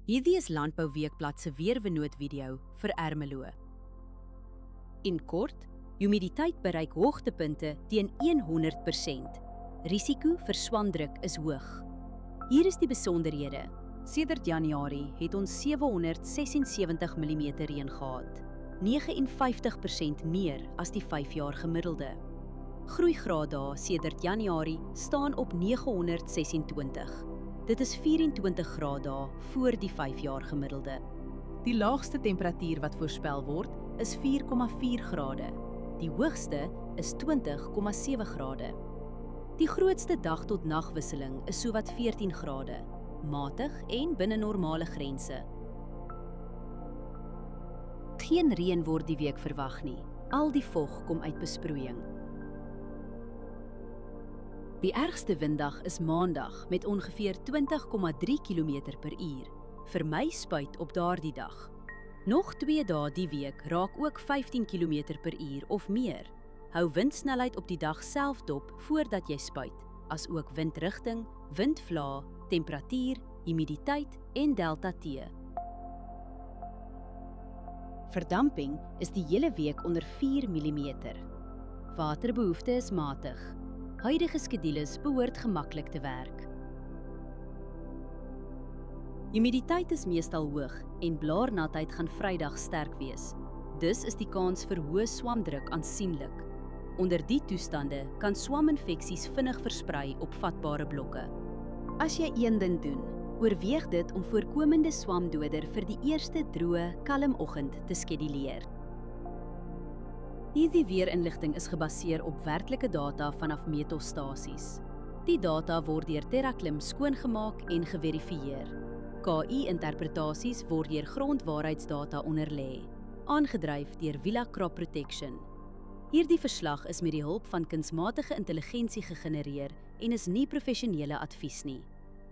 Hierdie is Landbou Weekblad se weervernoot-video vir Ermelo. In kort, humiditeit bereik hoogtepunte teen 100%. Risiko vir swamdruk is hoog. Hier is die besonderhede. Sedert Januarie het ons 776 mm reën gehad, 59% meer as die 5 jaar gemiddelde. Groeigraaddae sedert Januarie staan op 926. Dit is 24 graaddae voor die 5 jaar gemiddelde. Die laagste temperatuur wat voorspel word is 4,4 grade. Die hoogste is 20,7 grade. Die grootste dag tot nagwisseling is sowat 14 grade, matig en binne normale grense. Geen reën word die week verwag nie. Al die vog kom uit besproeiing. Die ergste winddag is Maandag met ongeveer 20,3 km/h. Vermy spuit op daardie dag. Nog 2 dae die week raak ook 15 km/h of meer. Hou windsnelheid op die dag self dop voordat jy spuit, as ook windrigting, windvlae, temperatuur, humiditeit en delta T. Verdamping is die hele week onder 4 mm. Waterbehoefte is matig. Huidige skedules behoort gemaklik te werk. Humiditeit is meestal hoog en blaarnatheid gaan Vrydag sterk wees. Dus is die kans vir hoë swamdruk aansienlik. Onder die toestande kan swaminfeksies vinnig versprei op vatbare blokke. As jy een ding doen, oorweeg dit om voorkomende swamdoder vir die eerste droë, kalm oggend te skeduleer. Hierdie weerinligting is gebaseer op werklike data vanaf meetstasies. Die data word deur TerraClim skoongemaak en geverifieer. KI-interpretasies word deur grondwaarheidsdata onderlê, aangedryf deur Villa Crop Protection. Hierdie verslag is met die hulp van kunsmatige intelligensie gegenereer en is nie professionele advies nie.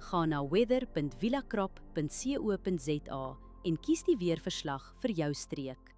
Gaan na weather.villacrop.co.za en kies die weerverslag vir jou streek.